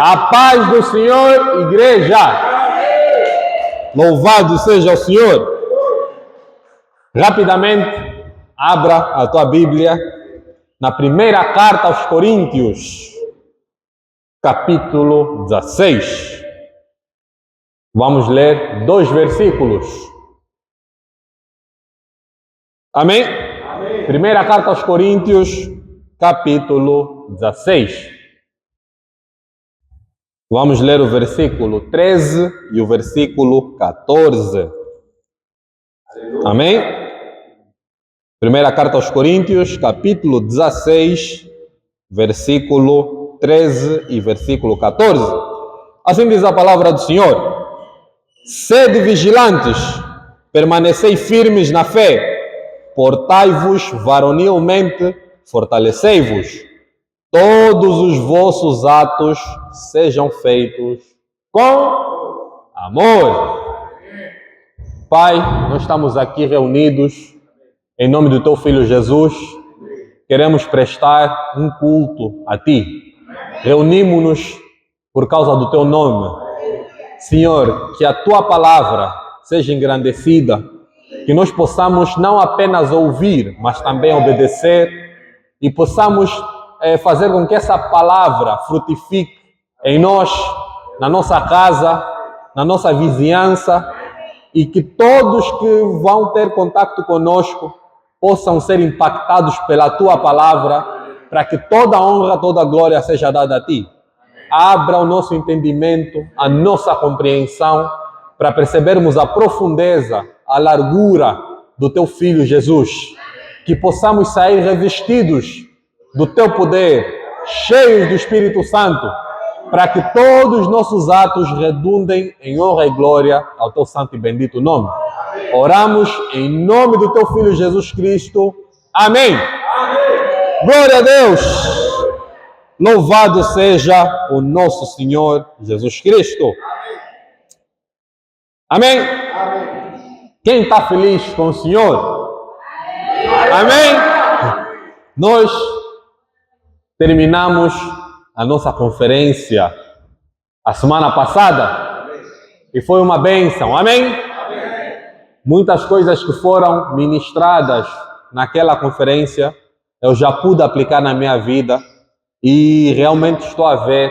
A paz do Senhor, igreja. Louvado seja o Senhor. Rapidamente, abra a tua Bíblia na primeira carta aos Coríntios, capítulo 16. Vamos ler 2 versículos. Amém? Amém. Primeira carta aos Coríntios, capítulo 16. Vamos ler o versículo 13 e o versículo 14. Amém? Primeira carta aos Coríntios, capítulo 16, versículo 13 e versículo 14. Assim diz a palavra do Senhor: sede vigilantes, permanecei firmes na fé, portai-vos varonilmente, fortalecei-vos. Todos os vossos atos sejam feitos com amor. Pai, nós estamos aqui reunidos em nome do Teu Filho Jesus. Queremos prestar um culto a Ti. Reunimos-nos por causa do Teu nome. Senhor, que a Tua palavra seja engrandecida, que nós possamos não apenas ouvir, mas também obedecer e possamos fazer com que essa palavra frutifique em nós, na nossa casa, na nossa vizinhança, e que todos que vão ter contato conosco possam ser impactados pela Tua palavra, para que toda honra, toda glória seja dada a Ti. Abra o nosso entendimento, a nossa compreensão, para percebermos a profundeza, a largura do Teu Filho Jesus. Que possamos sair revestidos do Teu poder, cheios do Espírito Santo, para que todos os nossos atos redundem em honra e glória ao Teu santo e bendito nome. Oramos em nome do Teu Filho Jesus Cristo. Amém. Amém. Glória a Deus. Louvado seja o nosso Senhor Jesus Cristo. Amém. Amém. Quem está feliz com o Senhor? Amém. Nós terminamos a nossa conferência a semana passada e foi uma bênção. Amém? Muitas coisas que foram ministradas naquela conferência eu já pude aplicar na minha vida e realmente estou a ver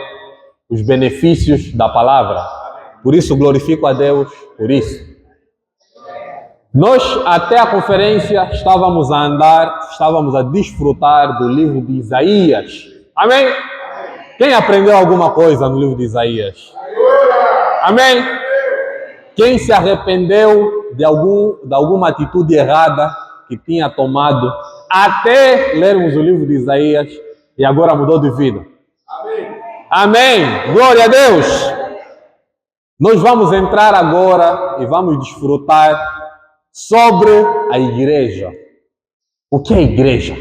os benefícios da palavra. Por isso glorifico a Deus por isso. Nós, até a conferência, estávamos a desfrutar do livro de Isaías. Amém? Quem aprendeu alguma coisa no livro de Isaías? Amém? Quem se arrependeu de alguma atitude errada que tinha tomado até lermos o livro de Isaías e agora mudou de vida? Amém? Amém! Glória a Deus! Nós vamos entrar agora e vamos desfrutar sobre a igreja. O que é a igreja?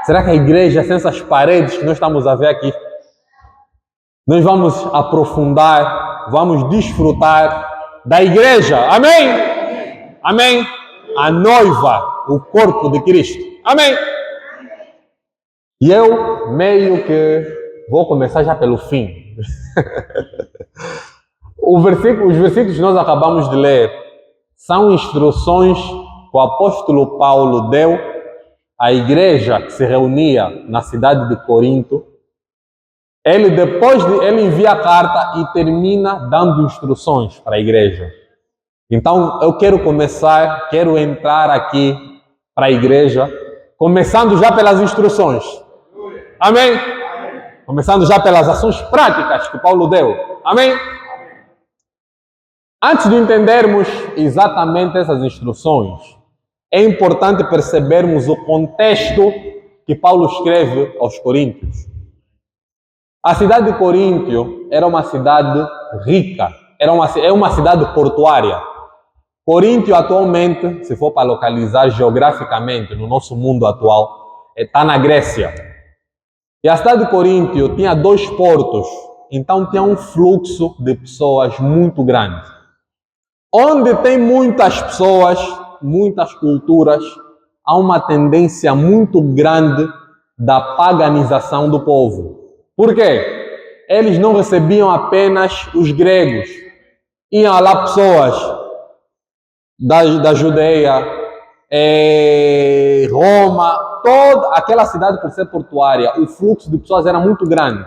Será que a igreja é essas paredes que nós estamos a ver aqui? Nós vamos aprofundar, vamos desfrutar da igreja. Amém? Amém? A noiva, o corpo de Cristo. Amém? E eu meio que vou começar já pelo fim. Os versículos que nós acabamos de ler são instruções que o apóstolo Paulo deu à igreja que se reunia na cidade de Corinto. Ele envia a carta e termina dando instruções para a igreja. Então eu quero entrar aqui para a igreja, começando já pelas instruções. Amém? Começando já pelas ações práticas que Paulo deu. Amém? Antes de entendermos exatamente essas instruções, é importante percebermos o contexto que Paulo escreve aos Coríntios. A cidade de Coríntio era uma cidade rica, é uma cidade portuária. Coríntio atualmente, se for para localizar geograficamente no nosso mundo atual, está na Grécia. E a cidade de Coríntio tinha 2 portos, então tinha um fluxo de pessoas muito grande. Onde tem muitas pessoas, muitas culturas, há uma tendência muito grande da paganização do povo. Por quê? eles não recebiam apenas os gregos. Iam lá pessoas da Judeia, Roma, toda aquela cidade por ser portuária, o fluxo de pessoas era muito grande.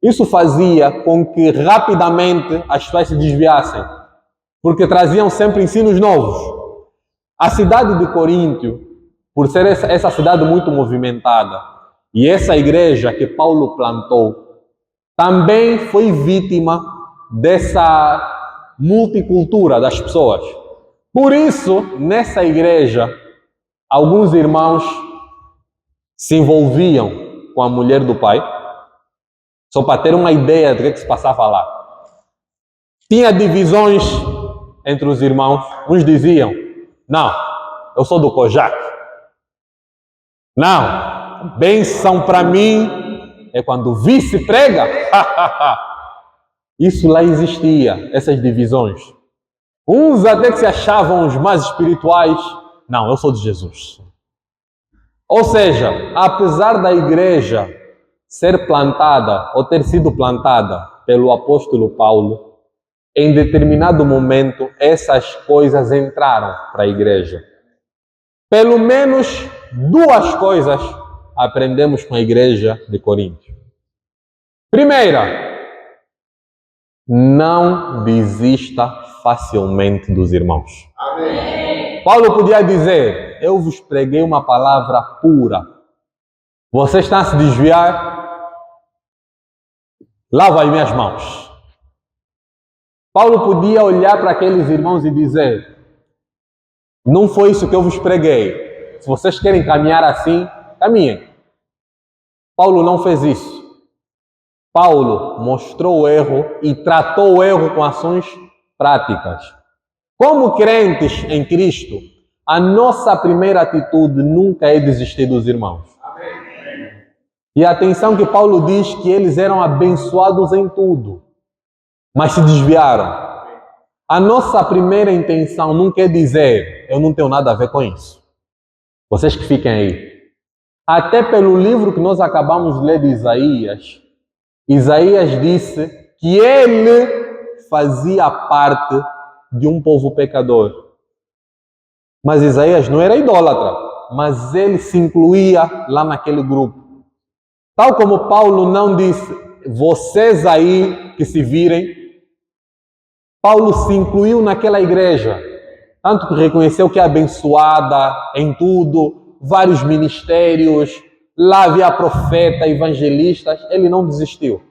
Isso fazia com que rapidamente as pessoas se desviassem, porque traziam sempre ensinos novos. A cidade de Coríntio, por ser essa cidade muito movimentada, e essa igreja que Paulo plantou, também foi vítima dessa multicultura das pessoas. Por isso, nessa igreja, alguns irmãos se envolviam com a mulher do pai, só para ter uma ideia do que se passava lá. Tinha divisões entre os irmãos. Uns diziam: não, eu sou do Kojak. Não, bênção para mim é quando o vice prega. Isso lá existia, essas divisões. Uns até que se achavam os mais espirituais. Não, eu sou de Jesus. Ou seja, apesar da igreja ser plantada ou ter sido plantada pelo apóstolo Paulo, em determinado momento essas coisas entraram para a igreja. Pelo menos duas coisas aprendemos com a igreja de Corinto. Primeira, não desista facilmente dos irmãos. Amém. Paulo podia dizer: eu vos preguei uma palavra pura. Vocês estão a se desviar? Lava as minhas mãos. Paulo podia olhar para aqueles irmãos e dizer: não foi isso que eu vos preguei. Se vocês querem caminhar assim, caminhem. Paulo não fez isso. Paulo mostrou o erro e tratou o erro com ações práticas. Como crentes em Cristo, a nossa primeira atitude nunca é desistir dos irmãos. Amém. E atenção que Paulo diz que eles eram abençoados em tudo, mas se desviaram. A nossa primeira intenção nunca é dizer: eu não tenho nada a ver com isso. Vocês que fiquem aí. Até pelo livro que nós acabamos de ler de Isaías, Isaías disse que ele fazia parte de um povo pecador. Mas Isaías não era idólatra, mas ele se incluía lá naquele grupo. Tal como Paulo não disse: vocês aí que se virem, Paulo se incluiu naquela igreja, tanto que reconheceu que é abençoada em tudo, vários ministérios, lá havia profeta, evangelistas, ele não desistiu.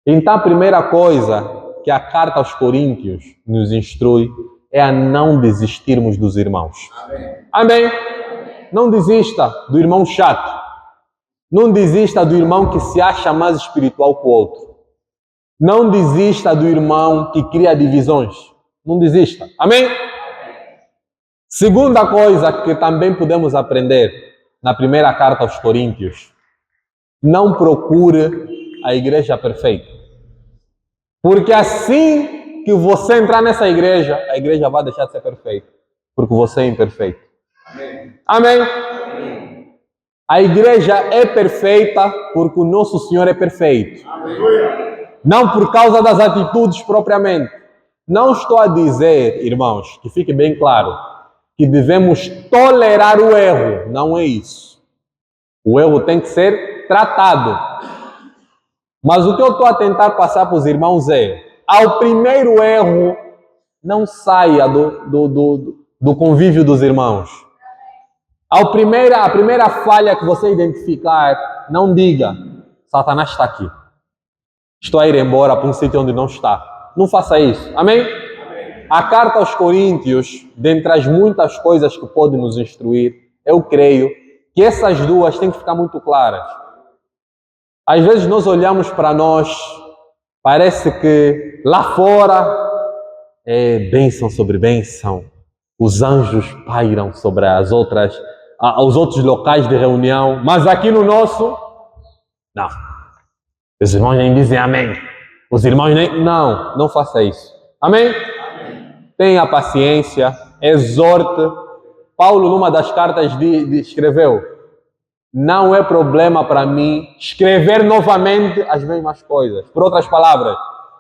Então a primeira coisa que a carta aos Coríntios nos instrui é a não desistirmos dos irmãos. Amém? Amém? Não desista do irmão chato. Não desista do irmão que se acha mais espiritual que o outro. Não desista do irmão que cria divisões. Não desista. Amém? Segunda coisa que também podemos aprender na primeira carta aos Coríntios: não procure a igreja perfeita. Porque assim que você entrar nessa igreja, a igreja vai deixar de ser perfeita. Porque você é imperfeito. Amém? Amém? A igreja é perfeita porque o nosso Senhor é perfeito. Amém. Não por causa das atitudes propriamente. Não estou a dizer, irmãos, que fique bem claro, que devemos tolerar o erro. Não é isso. O erro tem que ser tratado. Mas o que eu estou a tentar passar para os irmãos é: ao primeiro erro, não saia do convívio dos irmãos. A primeira falha que você identificar, não diga: Satanás está aqui. Estou a ir embora para um sítio onde não está. Não faça isso. Amém? Amém. A carta aos Coríntios, dentre as muitas coisas que pode nos instruir, eu creio que essas duas têm que ficar muito claras. Às vezes nós olhamos para nós, parece que lá fora é bênção sobre bênção. Os anjos pairam sobre os outros locais de reunião, mas aqui no nosso, não. Os irmãos nem dizem amém. Os irmãos nem... Não faça isso. Amém? Amém. Tenha paciência, exorte. Paulo, numa das cartas, escreveu: não é problema para mim escrever novamente as mesmas coisas. Por outras palavras,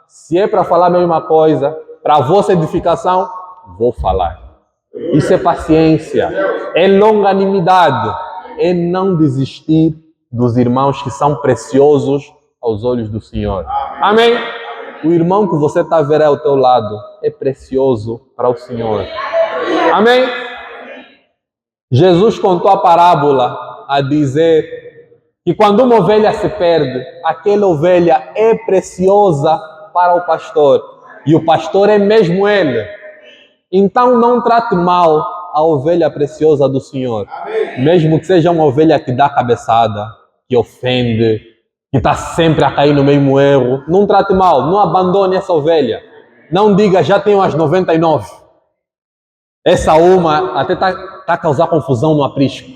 se é para falar a mesma coisa, para a vossa edificação, vou falar. Isso é paciência, é longanimidade, é não desistir dos irmãos que são preciosos aos olhos do Senhor. Amém? O irmão que você está a ver ao teu lado é precioso para o Senhor. Amém? Jesus contou a parábola a dizer que quando uma ovelha se perde, aquela ovelha é preciosa para o pastor. E o pastor é mesmo ele. Então não trate mal a ovelha preciosa do Senhor. Amém. Mesmo que seja uma ovelha que dá cabeçada, que ofende, que está sempre a cair no mesmo erro. Não trate mal, não abandone essa ovelha. Não diga, já tenho as 99. Essa uma até está a causar confusão no aprisco.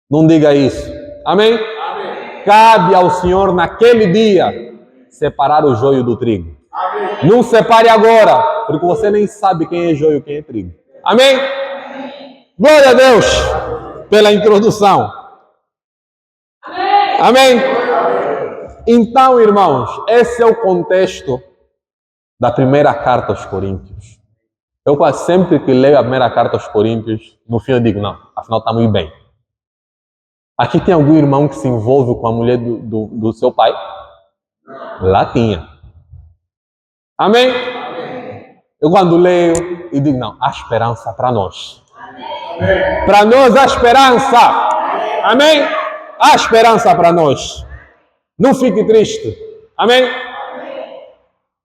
Não diga isso. Amém? Amém? Cabe ao Senhor naquele dia separar o joio do trigo. Amém. Não separe agora, porque você nem sabe quem é joio e quem é trigo. Amém? Glória a Deus pela introdução. Amém? Então, irmãos, esse é o contexto da primeira carta aos Coríntios. Eu quase sempre que leio a primeira carta aos Coríntios, no fim eu digo, não, afinal está muito bem. Aqui tem algum irmão que se envolve com a mulher do seu pai? Lá tinha. Amém? Eu quando leio e digo, não, há esperança para nós. Para nós há esperança. Amém? Há esperança para nós. Não fique triste. Amém?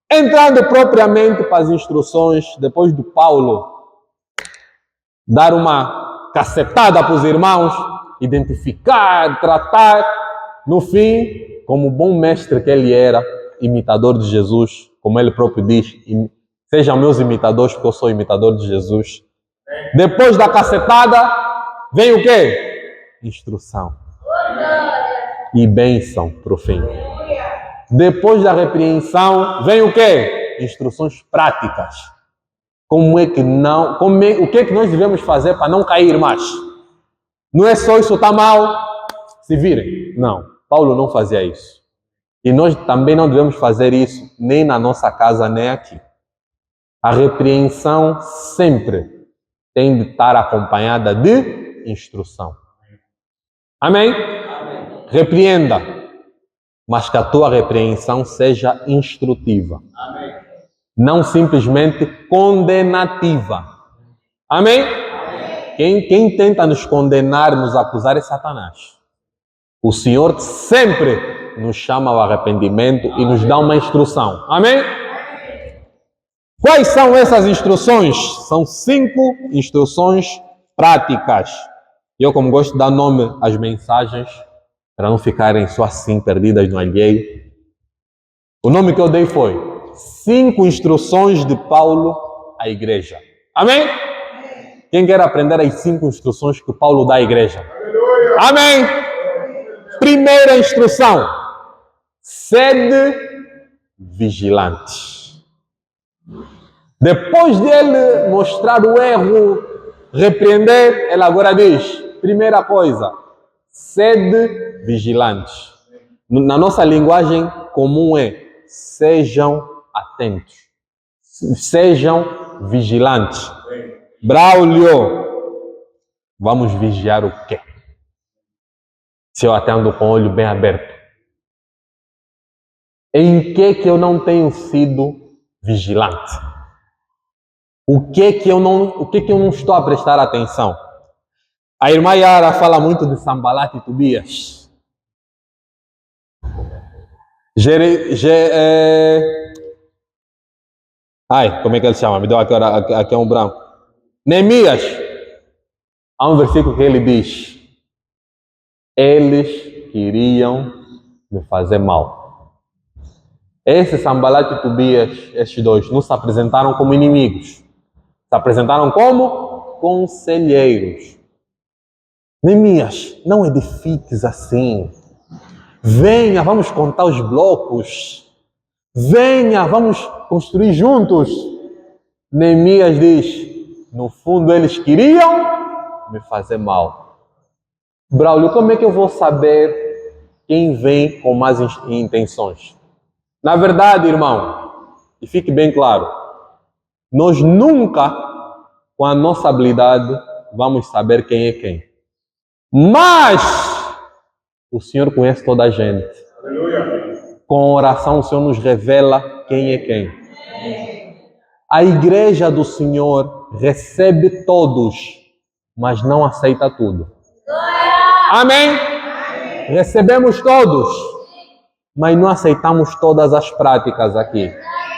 Entrando propriamente para as instruções, depois do Paulo dar uma cacetada para os irmãos, identificar, tratar, no fim, como bom mestre que ele era, imitador de Jesus, como ele próprio diz, sejam meus imitadores, porque eu sou imitador de Jesus. Depois da cacetada, vem o quê? Instrução. E bênção para o fim. Depois da repreensão, vem o quê? Instruções práticas. O que é que nós devemos fazer para não cair mais? Não é só isso, está mal, se virem. Não, Paulo não fazia isso. E nós também não devemos fazer isso, nem na nossa casa, nem aqui. A repreensão sempre tem de estar acompanhada de instrução. Amém? Amém. Repreenda, mas que a tua repreensão seja instrutiva. Amém. Não simplesmente condenativa. Amém? Amém. Quem tenta nos condenar, nos acusar é Satanás. O Senhor sempre nos chama ao arrependimento e nos dá uma instrução. Amém? Quais são essas instruções? São 5 instruções práticas. Eu, como gosto de dar nome às mensagens, para não ficarem só assim perdidas no alheio, o nome que eu dei foi 5 instruções de Paulo à igreja. Amém? Quem quer aprender as 5 instruções que Paulo dá à igreja? Amém? Primeira instrução: sede vigilante. Depois dele mostrar o erro, repreender, ele agora diz, primeira coisa, sede vigilante. Na nossa linguagem comum é, sejam atentos, sejam vigilantes. Braulio, vamos vigiar o quê? Se eu até ando com o olho bem aberto. Em que eu não tenho sido vigilante? O que eu não estou a prestar atenção? A irmã Yara fala muito de Sambalat e Tobias. Como é que ele chama? Me deu aqui é um branco. Neemias. Há um versículo que ele diz: eles queriam me fazer mal. Esse Sambalat e Tobias, estes dois, não se apresentaram como inimigos. Se apresentaram como conselheiros. Neemias, não edifiques assim. Venha, vamos contar os blocos. Venha, vamos construir juntos. Neemias diz, no fundo eles queriam me fazer mal. Braulio, como é que eu vou saber quem vem com más intenções? Na verdade, irmão, e fique bem claro, nós nunca, com a nossa habilidade, vamos saber quem é quem. Mas o Senhor conhece toda a gente. Aleluia. Com oração, o Senhor nos revela quem é quem. A igreja do Senhor recebe todos, mas não aceita tudo. Amém? Recebemos todos, mas não aceitamos todas as práticas aqui.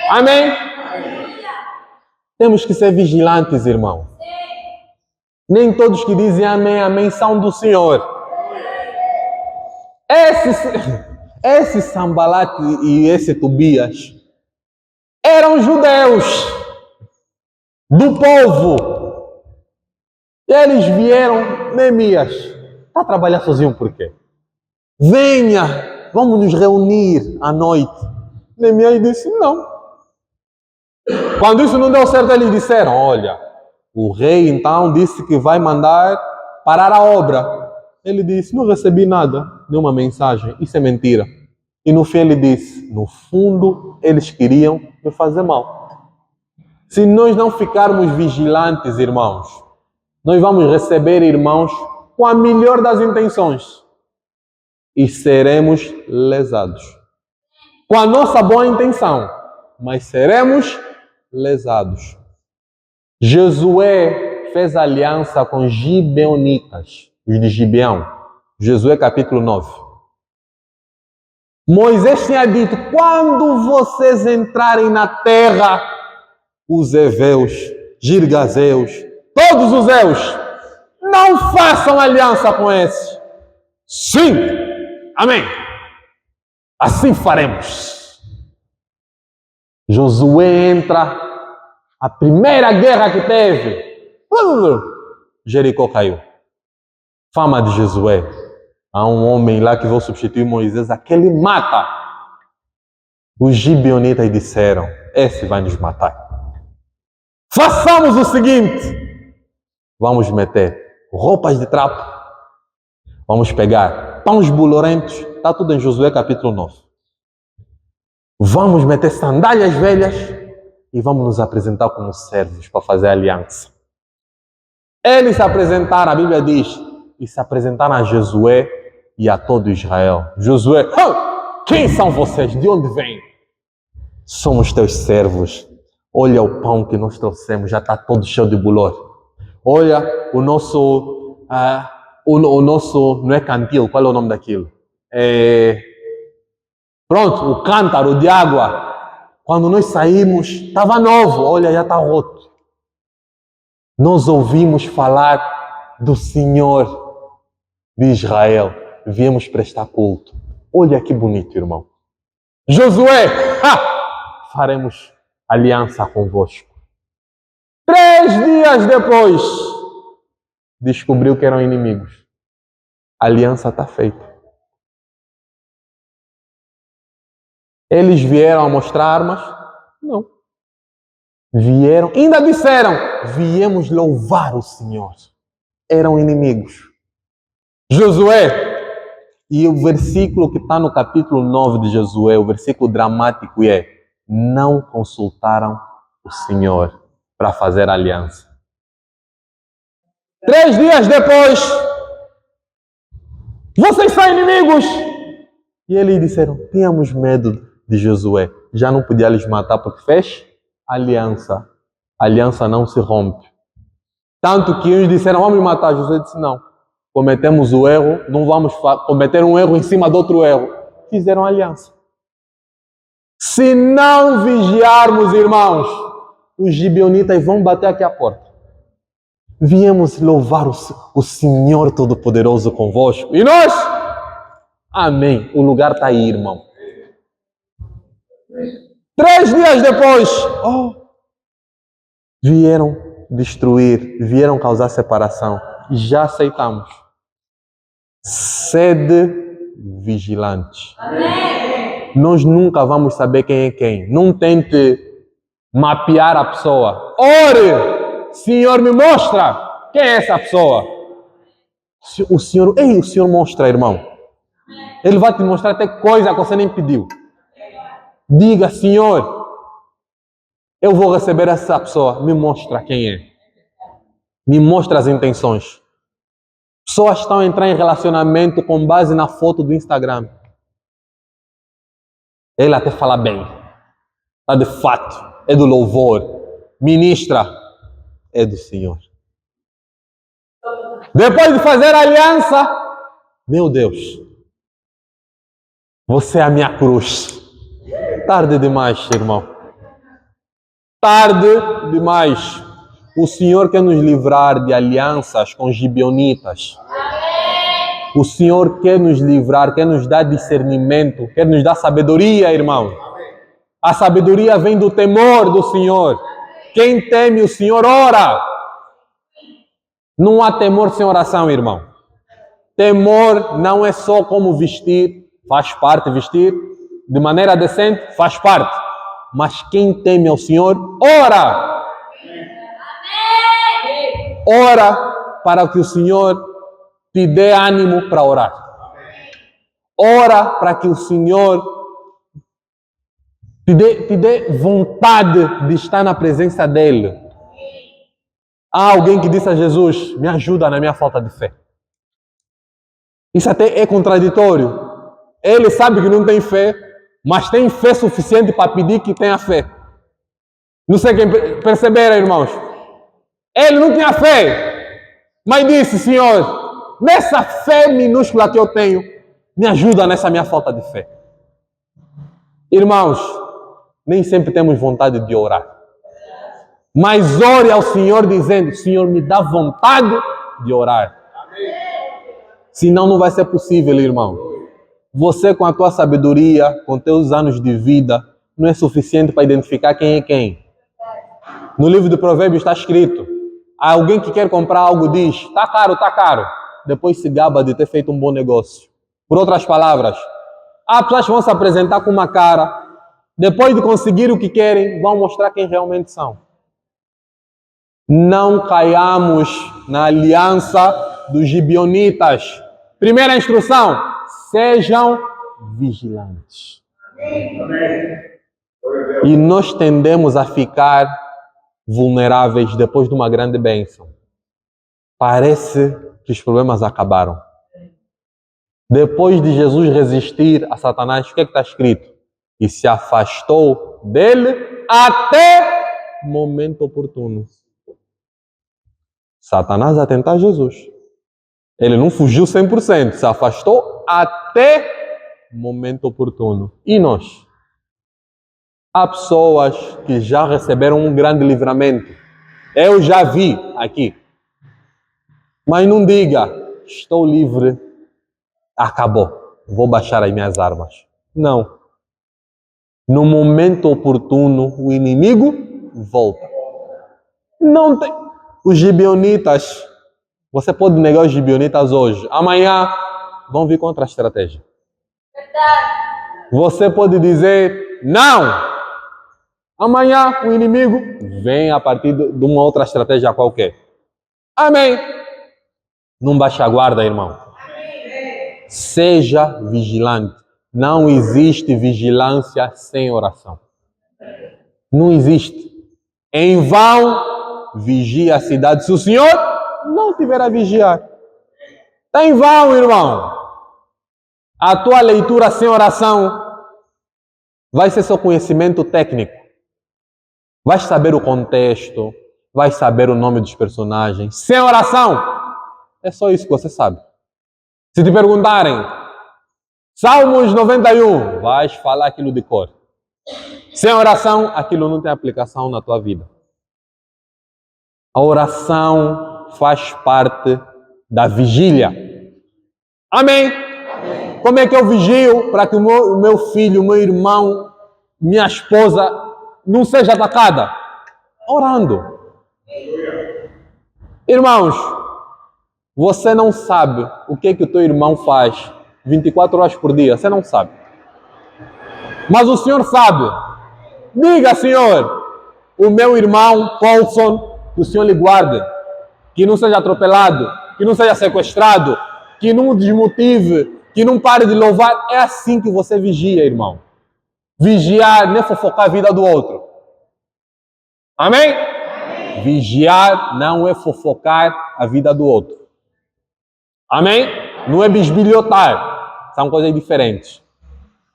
Amém? Temos que ser vigilantes, irmão. Nem todos que dizem amém, amém, são do Senhor. Esse Sambalate e esse Tobias eram judeus do povo. E eles vieram, Neemias, está a trabalhar sozinho por quê? Venha, vamos nos reunir à noite. Neemias disse não. Quando isso não deu certo, eles disseram, olha, o rei então disse que vai mandar parar a obra. Ele disse, não recebi nada, nenhuma mensagem, isso é mentira. E no fim ele disse, no fundo eles queriam me fazer mal. Se nós não ficarmos vigilantes, irmãos, nós vamos receber irmãos com a melhor das intenções e seremos lesados. Com a nossa boa intenção, mas seremos lesados. Josué fez aliança com gibeonitas, os de Gibeão. Josué capítulo 9. Moisés tinha dito, quando vocês entrarem na terra, os heveus, girgazeus, todos os eus, não façam aliança com esses. Sim, amém. Assim faremos. Josué entra, a primeira guerra que teve, Jericó caiu. Fama de Josué. Há um homem lá que vai substituir Moisés, aquele mata. Os gibeonitas disseram, esse vai nos matar. Façamos o seguinte, vamos meter roupas de trapo, vamos pegar pães bolorentos, está tudo em Josué capítulo 9. Vamos meter sandálias velhas e vamos nos apresentar como servos para fazer aliança. Eles se apresentaram, a Bíblia diz, e se apresentaram a Josué e a todo Israel. Josué, quem são vocês? De onde vêm? Somos teus servos. Olha o pão que nós trouxemos, já está todo cheio de bolor. Olha o nosso, não é cantil, qual é o nome daquilo? Pronto, o cântaro de água. Quando nós saímos, estava novo, olha, já está roto. Nós ouvimos falar do Senhor de Israel. Viemos prestar culto. Olha que bonito, irmão. Josué, faremos aliança convosco. 3 dias depois, descobriu que eram inimigos. A aliança está feita. Eles vieram a mostrar armas? Não. Vieram, ainda disseram, viemos louvar o Senhor. Eram inimigos. Josué, e o versículo que está no capítulo 9 de Josué, o versículo dramático é, não consultaram o Senhor para fazer aliança. 3 dias depois, vocês são inimigos. E eles disseram, tínhamos medo de Josué. Já não podia lhes matar porque fez aliança. A aliança não se rompe. Tanto que uns disseram, vamos matar. Josué disse, não. Cometemos o erro, não vamos cometer um erro em cima de outro erro. Fizeram aliança. Se não vigiarmos, irmãos, os gibeonitas vão bater aqui à porta. Viemos louvar o Senhor Todo-Poderoso convosco. E nós? Amém. O lugar está aí, irmão. 3 dias depois, vieram destruir, vieram causar separação. Já aceitamos. Sede vigilante. Amém. Nós nunca vamos saber quem é quem. Não tente mapear a pessoa. Ore! Senhor, me mostra quem é essa pessoa. O Senhor mostra, irmão. Ele vai te mostrar até coisa que você nem pediu. Diga, Senhor, eu vou receber essa pessoa. Me mostra quem é. Me mostra as intenções. Pessoas estão a entrar em relacionamento com base na foto do Instagram. Ele até fala bem. Está de fato. É do louvor. Ministra. É do Senhor. Depois de fazer a aliança, meu Deus, você é a minha cruz. Tarde demais, irmão. Tarde demais. O Senhor quer nos livrar de alianças com gibeonitas. O Senhor quer nos livrar, quer nos dar discernimento, quer nos dar sabedoria, irmão. A sabedoria vem do temor do Senhor. Quem teme o Senhor, ora. Não há temor sem oração, irmão. Temor não é só como vestir, faz parte vestir de maneira decente, faz parte. Mas quem teme ao Senhor, ora. Ora para que o Senhor te dê ânimo para orar. Ora para que o Senhor te dê vontade de estar na presença dEle. Há alguém que disse a Jesus, me ajuda na minha falta de fé. Isso até é contraditório. Ele sabe que não tem fé, mas tem fé suficiente para pedir que tenha fé. Não sei quem perceberam, irmãos. Ele não tinha fé, mas disse, Senhor, nessa fé minúscula que eu tenho, me ajuda nessa minha falta de fé. Irmãos, nem sempre temos vontade de orar. Mas ore ao Senhor dizendo, Senhor, me dá vontade de orar. Senão não vai ser possível, irmão. Você com a tua sabedoria, com teus anos de vida, não é suficiente para identificar quem é quem. No livro do Provérbios está escrito, alguém que quer comprar algo diz, está caro, está caro. Depois se gaba de ter feito um bom negócio. Por outras palavras, há pessoas que vão se apresentar com uma cara, depois de conseguir o que querem, vão mostrar quem realmente são. Não caiamos na aliança dos gibeonitas. Primeira instrução, sejam vigilantes. E nós tendemos a ficar vulneráveis depois de uma grande bênção. Parece que os problemas acabaram. Depois de Jesus resistir a Satanás, o que está escrito? E se afastou dele até momento oportuno. Satanás a tentar Jesus. Ele não fugiu 100%, se afastou até momento oportuno. E nós? Há pessoas que já receberam um grande livramento. Eu já vi aqui. Mas não diga, estou livre, acabou, vou baixar as minhas armas. Não. No momento oportuno, o inimigo volta. Não tem... Os gibeonitas, você pode negar os gibeonitas hoje. Amanhã vão vir com outra estratégia. Você pode dizer não. Amanhã o inimigo vem a partir de uma outra estratégia qualquer. Amém. Não baixe a guarda, irmão. Seja vigilante. Não existe vigilância sem oração. Não existe. Em vão vigia a cidade. Se o Senhor não tiver a vigiar, está em vão, irmão. A tua leitura sem oração vai ser só conhecimento técnico. Vais saber o contexto, vais saber o nome dos personagens. Sem oração, é só isso que você sabe. Se te perguntarem, Salmos 91, vais falar aquilo de cor. Sem oração, aquilo não tem aplicação na tua vida. A oração faz parte da vigília. Amém? Amém. Como é que eu vigio para que o meu filho, o meu irmão, minha esposa não seja atacada? Orando. Irmãos, você não sabe o que o teu irmão faz 24 horas por dia. Você não sabe. Mas o Senhor sabe. Diga, Senhor, o meu irmão Paulson, que o Senhor lhe guarde, que não seja atropelado, que não seja sequestrado, que não desmotive, que não pare de louvar. É assim que você vigia, irmão. Vigiar não é fofocar a vida do outro. Amém? Vigiar não é fofocar a vida do outro. Amém? Não é bisbilhotar. São coisas diferentes.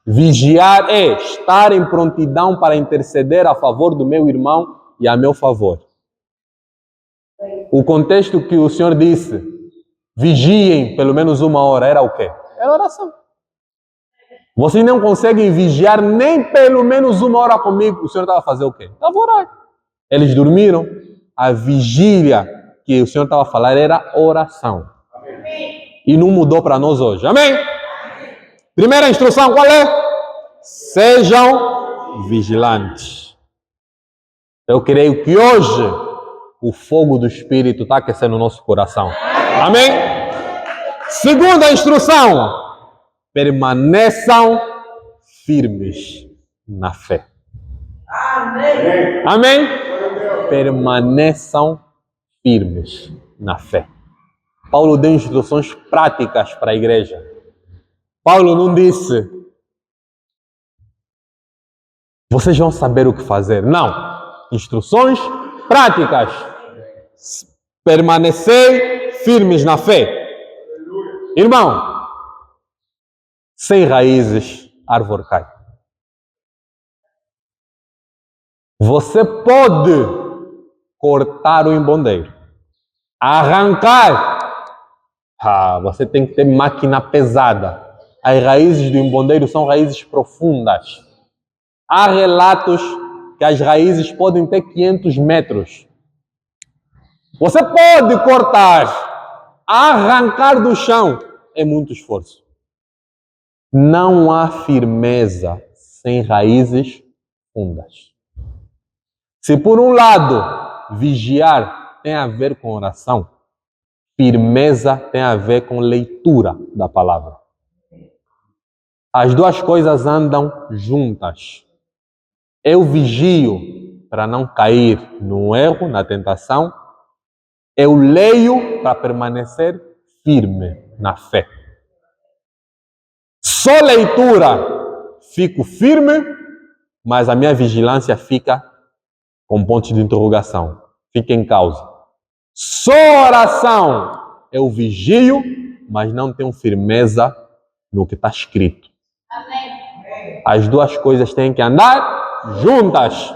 Vigiar é estar em prontidão para interceder a favor do meu irmão e a meu favor. O contexto que o Senhor disse, vigiem pelo menos 1 hora, era o quê? Era oração. Vocês não conseguem vigiar nem pelo menos 1 hora comigo. O Senhor estava a fazer o quê? Estava a orar. Eles dormiram. A vigília que o Senhor estava a falar era oração. E não mudou para nós hoje. Amém? Primeira instrução qual é? Sejam vigilantes. Eu creio que hoje o fogo do Espírito está aquecendo o nosso coração. Amém? Segunda instrução. Permaneçam firmes na fé. Amém? Amém? Permaneçam firmes na fé. Paulo deu instruções práticas para a igreja. Paulo não disse, vocês vão saber o que fazer. Não. Instruções práticas. Permanecer firmes na fé. Irmão, sem raízes, árvore cai. Você pode cortar o embondeiro. Arrancar. Você tem que ter máquina pesada. As raízes do embondeiro são raízes profundas. Há relatos que as raízes podem ter 500 metros. Você pode cortar, arrancar do chão. É muito esforço. Não há firmeza sem raízes fundas. Se por um lado, vigiar tem a ver com oração, firmeza tem a ver com leitura da palavra. As duas coisas andam juntas. Eu vigio para não cair no erro, na tentação. Eu leio para permanecer firme na fé. Só leitura, fico firme, mas a minha vigilância fica com pontos de interrogação. Fica em causa. Só oração, eu vigio, mas não tenho firmeza no que está escrito. Amém. As duas coisas têm que andar juntas.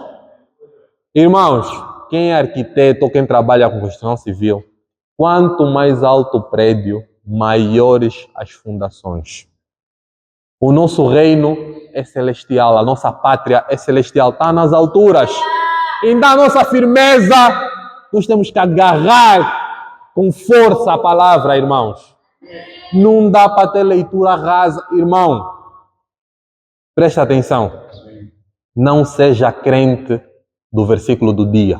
Irmãos, quem é arquiteto ou quem trabalha com construção civil, quanto mais alto o prédio, maiores as fundações. O nosso reino é celestial, a nossa pátria é celestial, está nas alturas. E na nossa firmeza, nós temos que agarrar com força a palavra, irmãos. Não dá para ter leitura rasa, irmão. Presta atenção. Não seja crente do versículo do dia.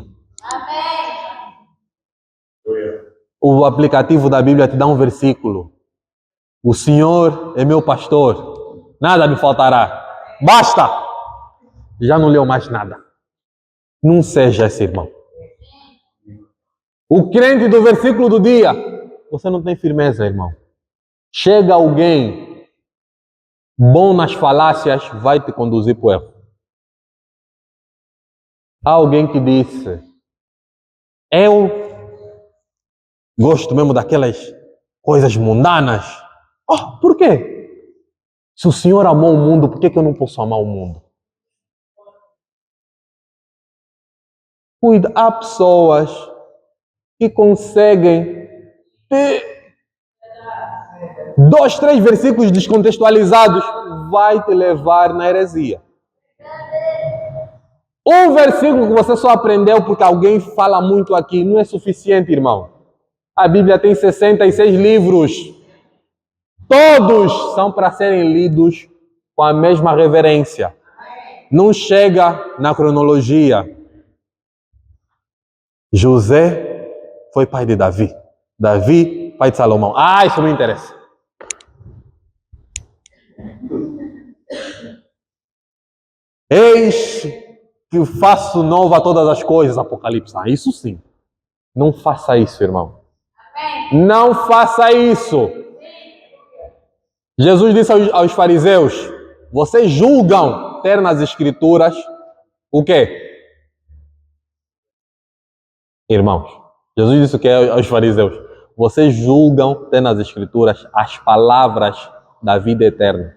O aplicativo da Bíblia te dá um versículo. O Senhor é meu pastor, nada me faltará. Basta! Já não leu mais nada. Não seja esse irmão. O crente do versículo do dia, você não tem firmeza, irmão. Chega alguém bom nas falácias, vai te conduzir para o erro. Há alguém que disse, eu gosto mesmo daquelas coisas mundanas. Oh, por quê? Se o Senhor amou o mundo, por que eu não posso amar o mundo? Cuida, há pessoas que conseguem ter 2, 3 versículos descontextualizados, vai te levar na heresia. Um versículo que você só aprendeu porque alguém fala muito aqui não é suficiente, irmão. A Bíblia tem 66 livros. Todos são para serem lidos com a mesma reverência. Não chega na cronologia. José foi pai de Davi. Davi, pai de Salomão. Isso não interessa. Eis que faço nova todas as coisas, Apocalipse. Isso sim. Não faça isso, irmão. Não faça isso. Jesus disse aos fariseus: vocês julgam ter nas escrituras o quê? Irmãos, Jesus disse o que aos fariseus? Vocês julgam ter nas escrituras as palavras da vida eterna.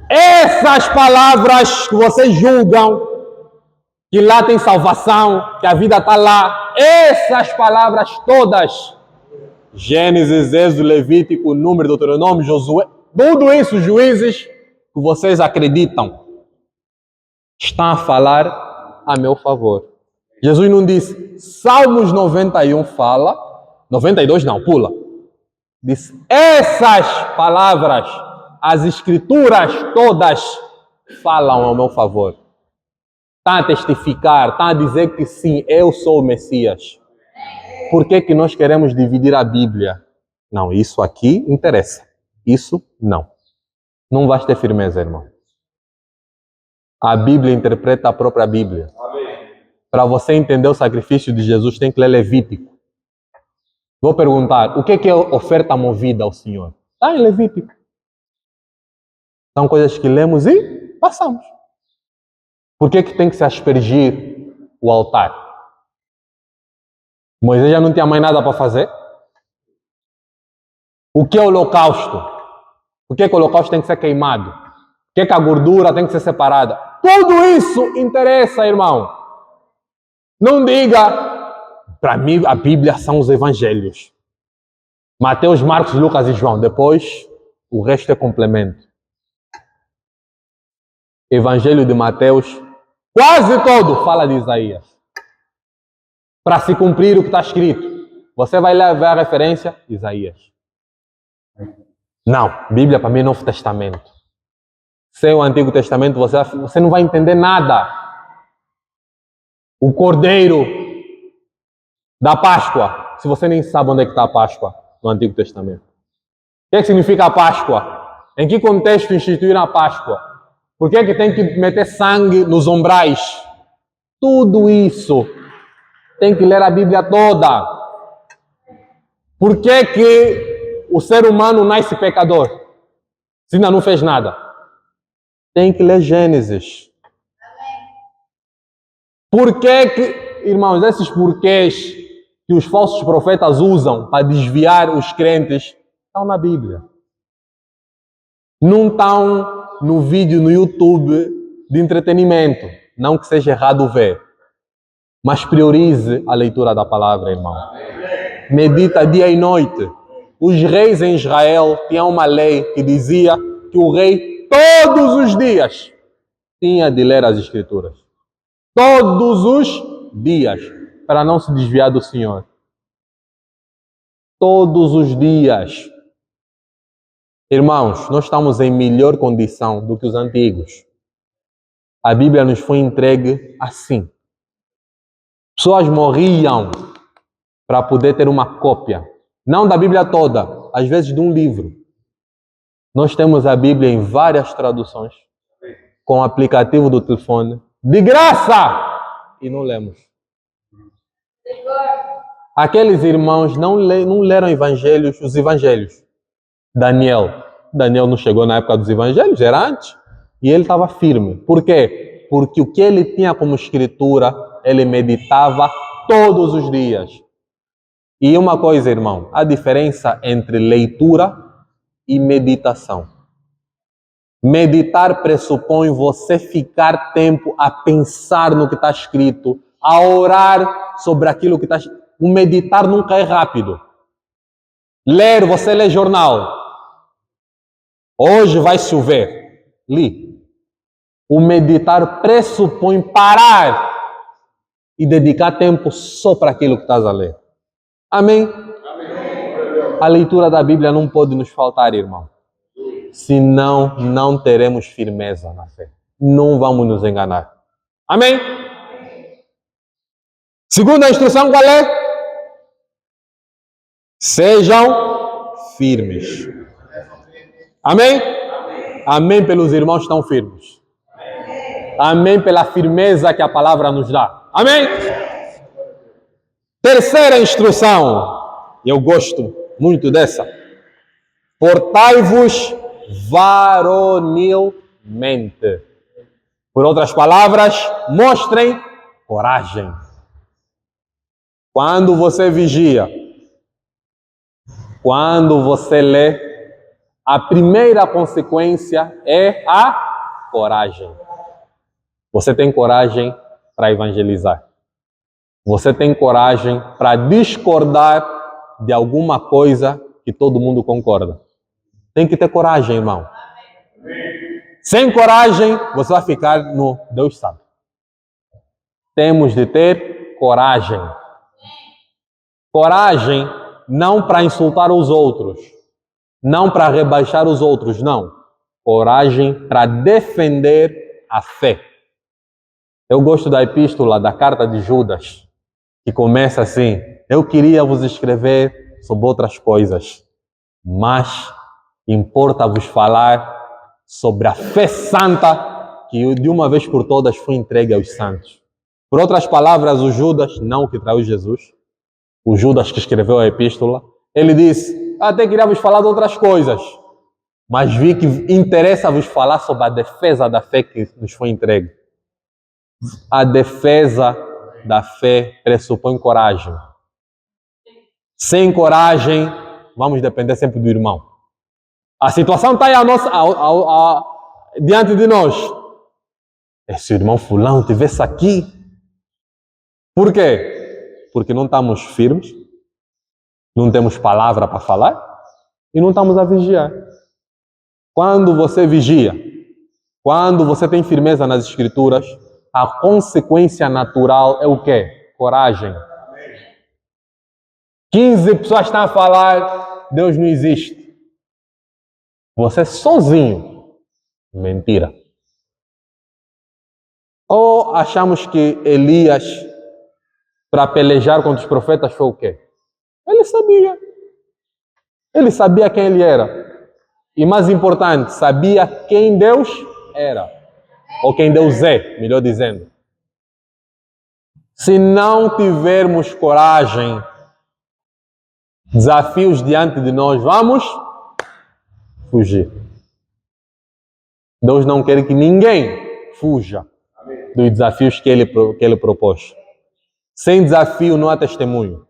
Essas palavras que vocês julgam, que lá tem salvação, que a vida está lá, essas palavras todas, Gênesis, Êxodo, Levítico, Número, Deuteronômio, Josué, tudo isso, Juízes, que vocês acreditam, estão a falar a meu favor. Jesus não disse, Salmos 91 fala, 92 não, pula. Disse, essas palavras, as escrituras todas falam ao meu favor. Está a testificar, está a dizer que sim, eu sou o Messias. Por que nós queremos dividir a Bíblia? Não, isso aqui interessa. Isso não. Não vais ter firmeza, irmão. A Bíblia interpreta a própria Bíblia. Para você entender o sacrifício de Jesus, tem que ler Levítico. Vou perguntar, o que é oferta movida ao Senhor? Está em Levítico. São coisas que lemos e passamos. Por que tem que se aspergir o altar? Moisés já não tinha mais nada para fazer? O que é holocausto? Por que o holocausto tem que ser queimado? Por que a gordura tem que ser separada? Tudo isso interessa, irmão. Não diga, para mim a Bíblia são os evangelhos. Mateus, Marcos, Lucas e João. Depois, o resto é complemento. Evangelho de Mateus, quase todo fala de Isaías. Para se cumprir o que está escrito. Você vai lá ver a referência? Isaías. Não, Bíblia para mim é Novo Testamento. Sem o Antigo Testamento você não vai entender nada. O Cordeiro da Páscoa, se você nem sabe onde é que está a Páscoa no Antigo Testamento. O que significa a Páscoa? Em que contexto instituíram a Páscoa? Por que tem que meter sangue nos umbrais? Tudo isso tem que ler a Bíblia toda. Por que o ser humano nasce pecador? Se ainda não fez nada. Tem que ler Gênesis. Por que, irmãos, esses porquês que os falsos profetas usam para desviar os crentes estão na Bíblia. Não estão no vídeo no YouTube de entretenimento. Não que seja errado ver. Mas priorize a leitura da palavra, irmão. Medita dia e noite. Os reis em Israel tinham uma lei que dizia que o rei, todos os dias, tinha de ler as Escrituras. Todos os dias, para não se desviar do Senhor. Todos os dias. Irmãos, nós estamos em melhor condição do que os antigos. A Bíblia nos foi entregue assim. Pessoas morriam para poder ter uma cópia. Não da Bíblia toda, às vezes de um livro. Nós temos a Bíblia em várias traduções, com o aplicativo do telefone, de graça! E não lemos. Aqueles irmãos não leram os evangelhos. Daniel não chegou na época dos evangelhos, era antes. E ele estava firme. Por quê? Porque o que ele tinha como escritura, ele meditava todos os dias. E uma coisa, irmão, a diferença entre leitura e meditação. Meditar pressupõe você ficar tempo a pensar no que está escrito, a orar sobre aquilo que está escrito. O meditar nunca é rápido. Você lê jornal. Hoje vai chover. Li. O meditar pressupõe parar e dedicar tempo só para aquilo que estás a ler. Amém? Amém? A leitura da Bíblia não pode nos faltar, irmão. Senão, não teremos firmeza na fé. Não vamos nos enganar. Amém? Segunda instrução, qual é? Sejam firmes. Amém? Amém pelos irmãos que estão firmes. Amém pela firmeza que a palavra nos dá. Amém? Terceira instrução. eu gosto muito dessa. Portai-vos varonilmente. Por outras palavras, mostrem coragem. Quando você vigia, quando você lê, a primeira consequência é a coragem. Você tem coragem para evangelizar. Você tem coragem para discordar de alguma coisa que todo mundo concorda. Tem que ter coragem, irmão. Sem coragem, você vai ficar no Deus sabe. Temos de ter coragem. Coragem não para insultar os outros, não para rebaixar os outros, não. Coragem para defender a fé. Eu gosto da epístola, da carta de Judas, que começa assim: eu queria vos escrever sobre outras coisas, mas importa-vos falar sobre a fé santa que de uma vez por todas foi entregue aos santos. Por outras palavras, o Judas, não o que traiu Jesus, o Judas que escreveu a epístola, ele disse: até queria vos falar de outras coisas, mas vi que interessa-vos falar sobre a defesa da fé que nos foi entregue. A defesa da fé pressupõe coragem. Sem coragem, vamos depender sempre do irmão. A situação está aí diante de nós. Se o irmão fulano estivesse aqui. Por quê? Porque não estamos firmes, não temos palavra para falar e não estamos a vigiar. Quando você vigia, quando você tem firmeza nas Escrituras, a consequência natural é o quê? Coragem. 15 pessoas estão a falar, Deus não existe. Você sozinho. Mentira. Ou achamos que Elias, para pelejar contra os profetas, foi o quê? Ele sabia. Ele sabia quem ele era. E mais importante, sabia quem Deus era. Ou quem Deus é, melhor dizendo. Se não tivermos coragem, desafios diante de nós, vamos fugir. Deus não quer que ninguém fuja dos desafios que ele propôs. Sem desafio não há testemunho.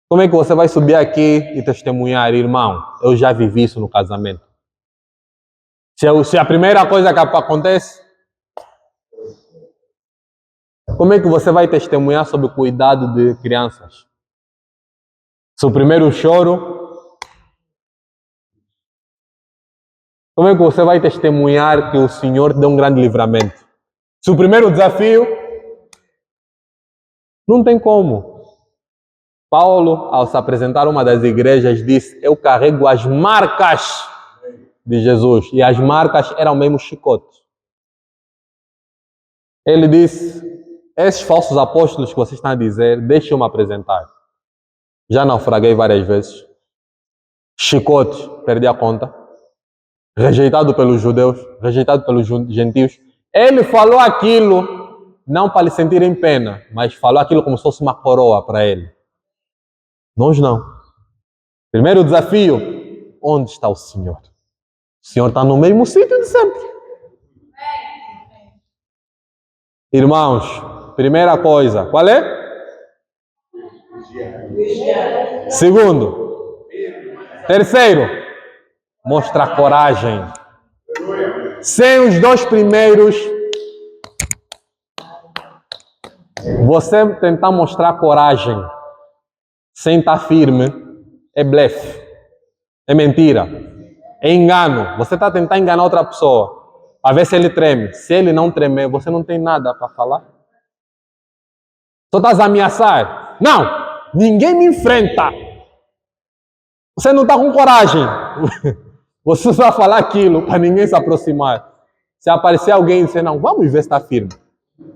Como é que você vai subir aqui e testemunhar, irmão? Eu já vivi isso no casamento. Se a primeira coisa que acontece, como é que você vai testemunhar sobre o cuidado de crianças? Se o primeiro choro, como é que você vai testemunhar que o Senhor deu um grande livramento? Se o primeiro desafio, não tem como. Paulo, ao se apresentar a uma das igrejas, disse: eu carrego as marcas de Jesus. E as marcas eram mesmo chicotes. Ele disse: esses falsos apóstolos que vocês estão a dizer, deixem-me apresentar. Já naufraguei várias vezes. Chicotes, perdi a conta. Rejeitado pelos judeus, rejeitado pelos gentios. Ele falou aquilo, não para lhe sentirem pena, mas falou aquilo como se fosse uma coroa para ele. Nós não. Primeiro desafio: onde está o Senhor? O Senhor está no mesmo sítio de sempre. Irmãos, primeira coisa, qual é? Segundo. Terceiro, mostrar coragem. Sem os dois primeiros, você tentar mostrar coragem sem estar firme, é blefe, é mentira, é engano. Você está tentando enganar outra pessoa, para ver se ele treme. Se ele não tremer, você não tem nada para falar. Só estás a ameaçar. Não, ninguém me enfrenta. Você não está com coragem. Você só vai falar aquilo para ninguém se aproximar. Se aparecer alguém e dizer: não, vamos ver se está firme,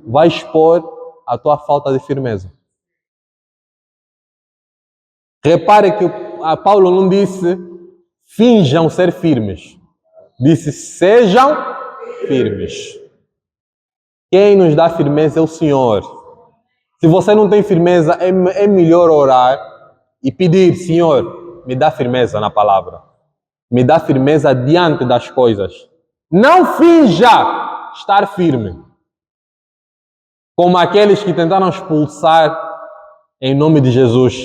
vai expor a tua falta de firmeza. Repare que a Paulo não disse finjam ser firmes. Disse sejam firmes. Quem nos dá firmeza é o Senhor. Se você não tem firmeza, é melhor orar e pedir, Senhor, me dá firmeza na palavra. Me dá firmeza diante das coisas. Não finja estar firme, como aqueles que tentaram expulsar em nome de Jesus.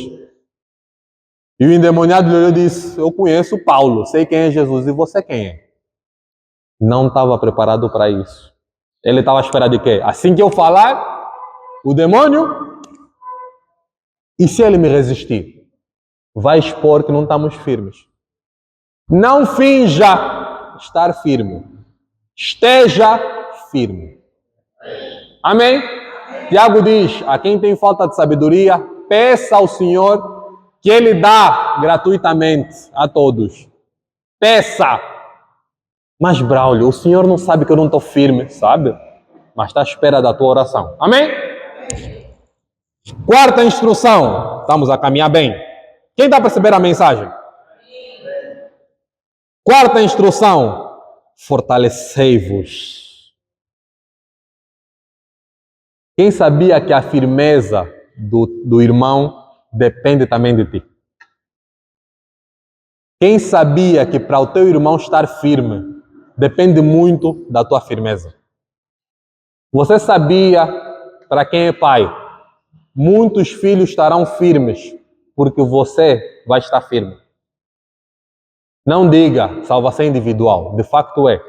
E o endemoniado lhe olhou e disse, eu conheço Paulo, sei quem é Jesus, e você quem é? Não estava preparado para isso. Ele estava à espera de quê? Assim que eu falar, o demônio, e se ele me resistir? Vai expor que não estamos firmes. Não finja estar firme. Esteja firme. Amém? Tiago diz, a quem tem falta de sabedoria, peça ao Senhor que Ele dá gratuitamente a todos. Peça. Mas Braulio, o Senhor não sabe que eu não estou firme, sabe? Mas está à espera da tua oração. Amém? Quarta instrução. Estamos a caminhar bem. Quem está a perceber a mensagem? Quarta instrução. Fortalecei-vos. Quem sabia que a firmeza do irmão depende também de ti? Quem sabia que para o teu irmão estar firme depende muito da tua firmeza? Você sabia, para quem é pai, muitos filhos estarão firmes porque você vai estar firme. Não diga salvação individual, de facto é.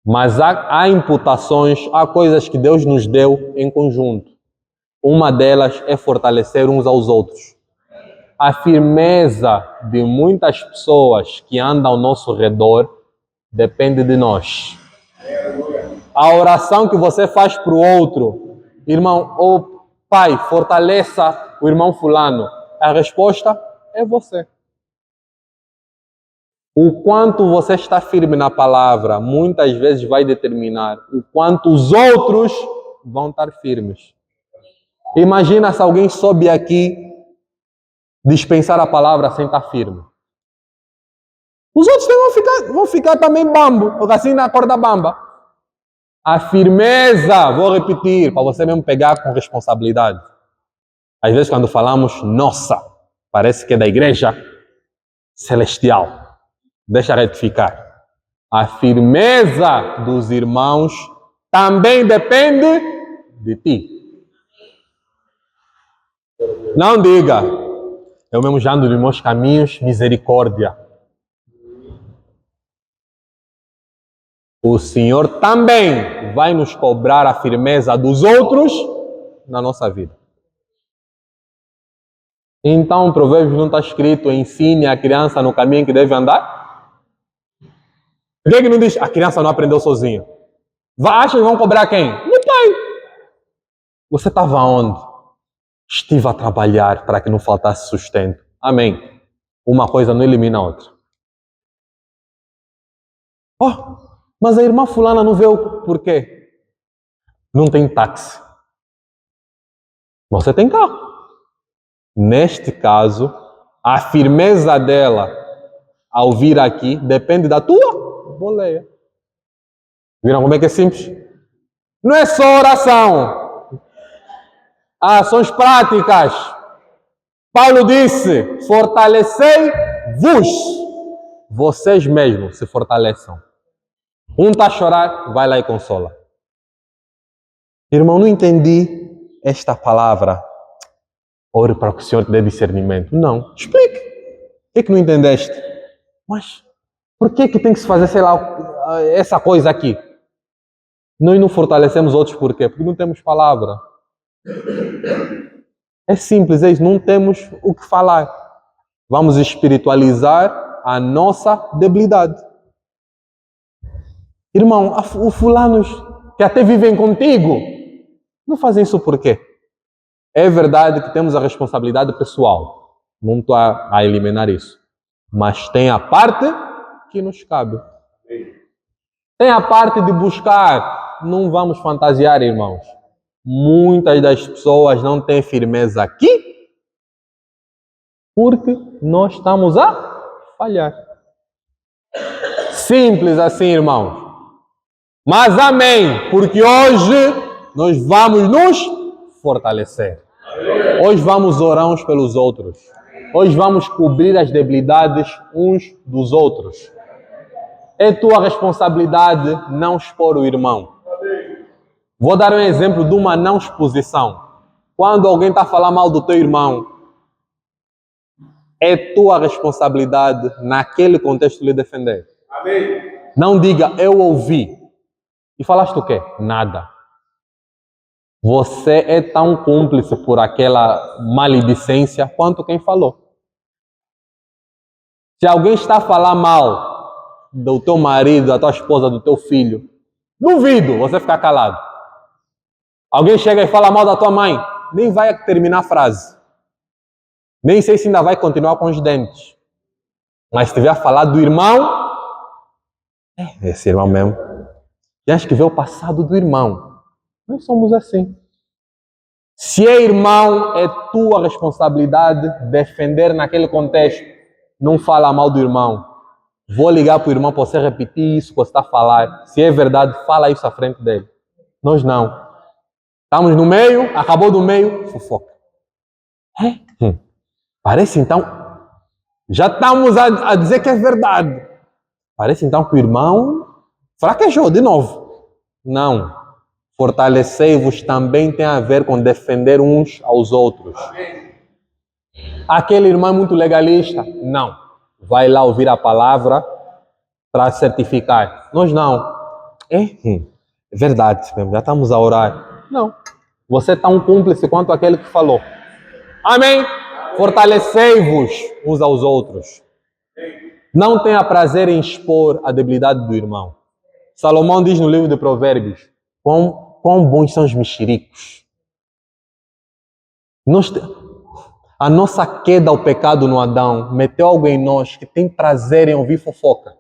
Mas há imputações, há coisas que Deus nos deu em conjunto. Uma delas é fortalecer uns aos outros. A firmeza de muitas pessoas que andam ao nosso redor depende de nós. A oração que você faz para o outro, irmão, ou pai, fortaleça o irmão fulano. A resposta é você. O quanto você está firme na palavra, muitas vezes vai determinar o quanto os outros vão estar firmes. Imagina se alguém sobe aqui dispensar a palavra sem estar firme. Os outros vão ficar também bambo, porque assim na corda bamba. A firmeza, vou repetir, para você mesmo pegar com responsabilidade. Às vezes quando falamos, nossa, parece que é da igreja celestial. Deixa retificar. A firmeza dos irmãos também depende de ti. Não diga, eu mesmo já ando nos meus caminhos, misericórdia. O Senhor também vai nos cobrar a firmeza dos outros na nossa vida. Então, o Provérbios não está escrito, ensine a criança no caminho que deve andar? Por que não diz, a criança não aprendeu sozinha? Acha que vão cobrar quem? O pai. Você estava onde? Estive a trabalhar para que não faltasse sustento. Amém. Uma coisa não elimina a outra. Mas a irmã fulana não veio por quê? Não tem táxi. Você tem carro. Neste caso, a firmeza dela ao vir aqui depende da tua boleia. Viram como é que é simples? Não é só oração. Ações práticas. Paulo disse, fortalecei-vos. Vocês mesmos se fortaleçam. Um está a chorar, vai lá e consola. Irmão, não entendi esta palavra. Ore para que o Senhor te dê discernimento. Não, explique. Por que não entendeste? Mas por que tem que se fazer, sei lá, essa coisa aqui? Nós não fortalecemos outros por quê? Porque não temos palavra. É simples, é isso. Não temos o que falar. Vamos espiritualizar a nossa debilidade. Irmão, os fulanos que até vivem contigo, não fazem isso por quê? É verdade que temos a responsabilidade pessoal. Não estou a eliminar isso. Mas tem a parte que nos cabe. Tem a parte de buscar. Não vamos fantasiar, irmãos. Muitas das pessoas não têm firmeza aqui porque nós estamos a falhar. Simples assim, irmãos. Mas amém, porque hoje nós vamos nos fortalecer. Hoje vamos orar uns pelos outros. Hoje vamos cobrir as debilidades uns dos outros. É tua responsabilidade não expor o irmão. Vou dar um exemplo de uma não exposição. Quando alguém está a falar mal do teu irmão, é tua responsabilidade naquele contexto lhe defender. Amém. Não diga, eu ouvi. E falaste o quê? Nada. Você é tão cúmplice por aquela maledicência quanto quem falou. Se alguém está a falar mal do teu marido, da tua esposa, do teu filho, duvido você ficar calado. Alguém chega e fala mal da tua mãe, nem vai terminar a frase. Nem sei se ainda vai continuar com os dentes. Mas se tiver a falar do irmão, esse irmão mesmo. Tens que ver o passado do irmão. Nós somos assim. Se é irmão, é tua responsabilidade defender naquele contexto. Não fala mal do irmão. Vou ligar para o irmão para você repetir isso que você está a falar. Se é verdade, fala isso à frente dele. Nós não. Estamos no meio, acabou do meio, fofoca. Parece então, já estamos a dizer que é verdade. Parece então que o irmão fraquejou de novo. Não. Fortalecei-vos também tem a ver com defender uns aos outros. Aquele irmão é muito legalista? Não. Vai lá ouvir a palavra para certificar. Nós não. É verdade, já estamos a orar. Não. Você é tão cúmplice quanto aquele que falou. Amém? Fortalecei-vos uns aos outros. Não tenha prazer em expor a debilidade do irmão. Salomão diz no livro de Provérbios, quão bons são os mexericos. A nossa queda ao pecado no Adão meteu algo em nós que tem prazer em ouvir fofoca.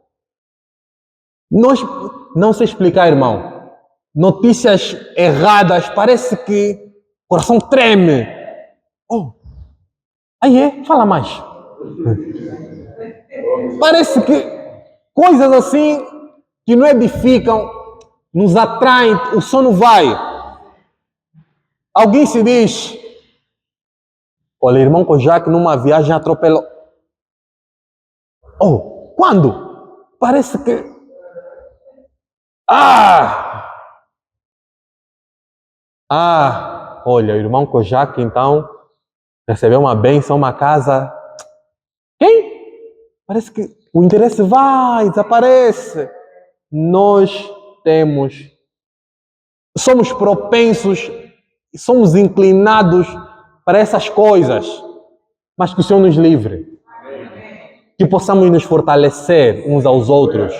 Nós, não sei explicar, irmão. Notícias erradas, parece que o coração treme. Aí fala mais. Parece que coisas assim que não edificam, nos atraem, o sono vai. Alguém se diz, olha, irmão Kojak numa viagem atropelou. Quando? Parece que... olha, o irmão Kojak então recebeu uma bênção, uma casa. Quem? Parece que o interesse vai, desaparece. Nós somos propensos, somos inclinados para essas coisas, mas que o Senhor nos livre. Que possamos nos fortalecer uns aos outros,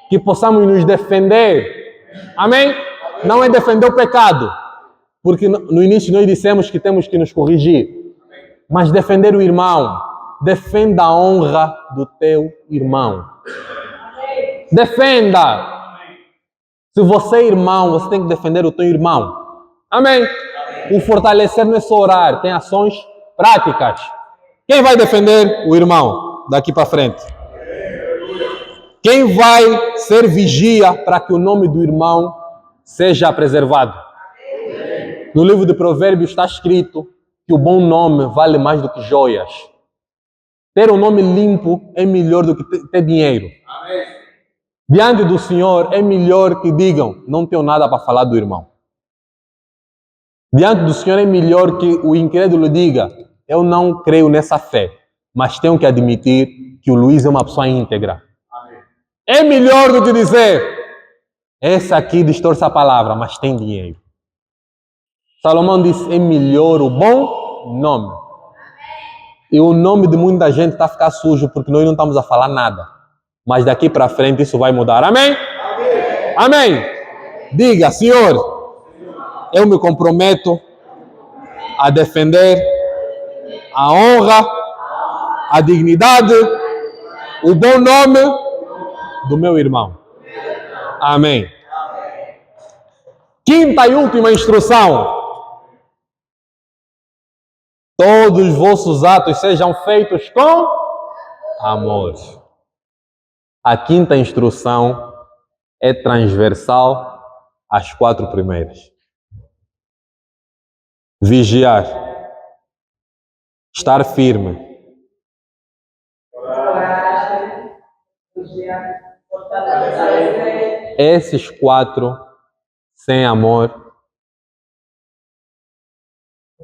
que possamos nos defender. Amém? Não é defender o pecado, porque no início nós dissemos que temos que nos corrigir, mas defender o irmão. Defenda a honra do teu irmão. Defenda. Se você é irmão, você tem que defender o teu irmão. Amém? O fortalecer não é só orar, tem ações práticas. Quem vai defender o irmão daqui para frente? Quem vai ser vigia para que o nome do irmão seja preservado? No livro de Provérbios está escrito que o bom nome vale mais do que joias. Ter um nome limpo é melhor do que ter dinheiro. Amém. Diante do Senhor é melhor que digam, não tenho nada para falar do irmão. Diante do Senhor é melhor que o incrédulo diga, eu não creio nessa fé, mas tenho que admitir que o Luiz é uma pessoa íntegra. Amém. É melhor do que dizer, essa aqui distorce a palavra, mas tem dinheiro. Salomão disse, é melhor o bom nome. E o nome de muita gente está a ficar sujo porque nós não estamos a falar nada. Mas daqui para frente isso vai mudar. Amém? Amém? Amém? Diga, Senhor, eu me comprometo a defender a honra, a dignidade, o bom nome do meu irmão. Amém. Quinta e última instrução. Todos os vossos atos sejam feitos com amor. A quinta instrução é transversal às 4 primeiras. Vigiar. Estar firme. Esses 4, sem amor,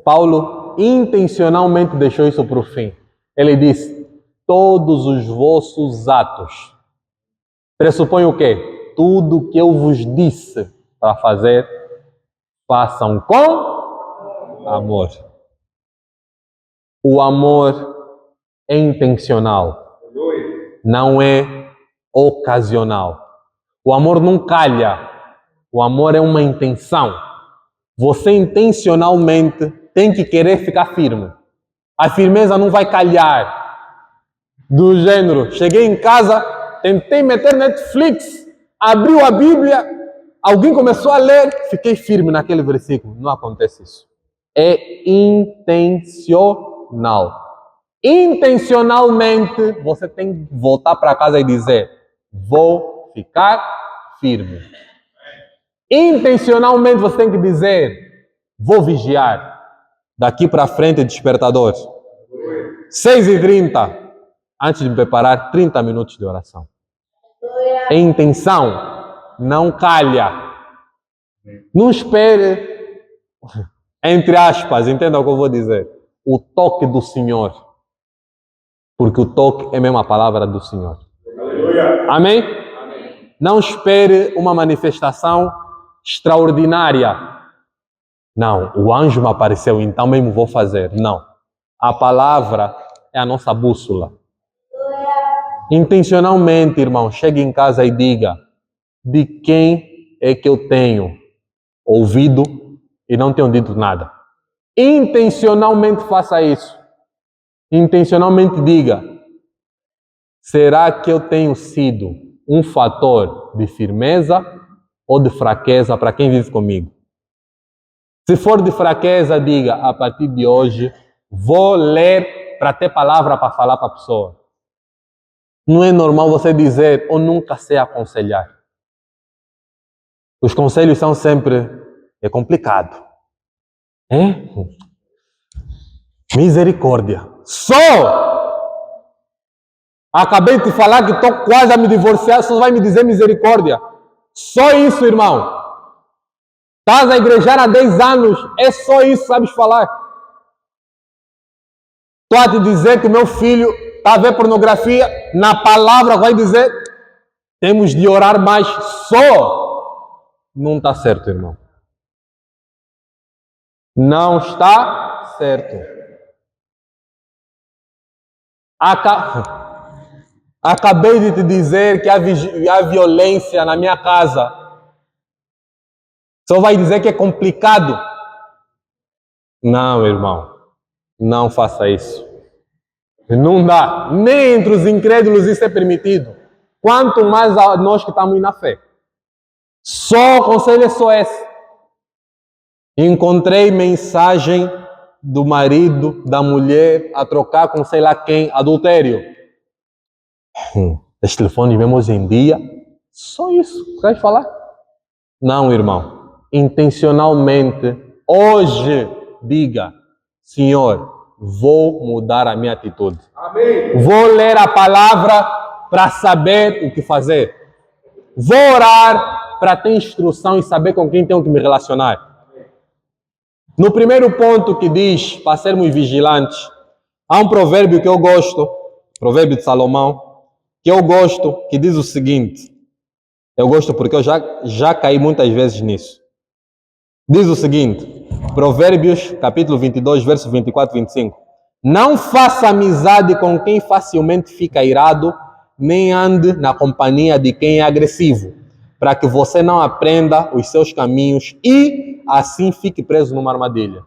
Paulo intencionalmente deixou isso para o fim. Ele disse: todos os vossos atos. Pressupõe o quê? Tudo que eu vos disse para fazer, façam com amor. O amor é intencional, não é ocasional. O amor não calha, o amor é uma intenção. Você intencionalmente tem que querer ficar firme. A firmeza não vai calhar. Do gênero, cheguei em casa, tentei meter Netflix, abriu a Bíblia, alguém começou a ler, fiquei firme naquele versículo. Não acontece isso. É intencional. Intencionalmente, você tem que voltar para casa e dizer: vou ficar firme. Intencionalmente, você tem que dizer: vou vigiar. Daqui para frente, despertador. 6h30. Antes de me preparar, 30 minutos de oração. É intenção, não calha. Não espere, entre aspas, entenda o que eu vou dizer, o toque do Senhor. Porque o toque é mesmo a palavra do Senhor. Aleluia. Amém? Amém? Não espere uma manifestação extraordinária. Não, o anjo me apareceu, então mesmo vou fazer. Não. A palavra é a nossa bússola. Intencionalmente, irmão, chegue em casa e diga: de quem é que eu tenho ouvido e não tenho dito nada? Intencionalmente faça isso. Intencionalmente diga: será que eu tenho sido um fator de firmeza ou de fraqueza para quem vive comigo? Se for de fraqueza, diga: a partir de hoje vou ler para ter palavra para falar para a pessoa. Não é normal você dizer: eu nunca sei aconselhar. Os conselhos são sempre: é complicado. É? Misericórdia. Só! Acabei de falar que estou quase a me divorciar, só vai me dizer misericórdia. Só isso, irmão. Estás a igrejar há 10 anos, é só isso, sabes falar. Estou a te dizer que o meu filho está a ver pornografia, na palavra vai dizer: temos de orar mais. Só! Não está certo, irmão. Não está certo. Acabei de te dizer que há violência na minha casa. Só vai dizer que é complicado. Não, irmão. Não faça isso. Não dá. Nem entre os incrédulos isso é permitido. Quanto mais a nós que estamos na fé. Só o conselho é só esse. Encontrei mensagem do marido, da mulher, a trocar com sei lá quem, adultério. Os telefones mesmo hoje em dia, só isso. Queres falar? Não, irmão. Intencionalmente, hoje, diga: Senhor, vou mudar a minha atitude. Amém. Vou ler a palavra para saber o que fazer. Vou orar para ter instrução e saber com quem tenho que me relacionar. No primeiro ponto que diz para sermos vigilantes, há um provérbio que eu gosto, provérbio de Salomão, que eu gosto, que diz o seguinte. Eu gosto porque eu já caí muitas vezes nisso. Diz o seguinte, Provérbios, capítulo 22, versos 24 e 25. Não faça amizade com quem facilmente fica irado, nem ande na companhia de quem é agressivo, para que você não aprenda os seus caminhos e assim fique preso numa armadilha. O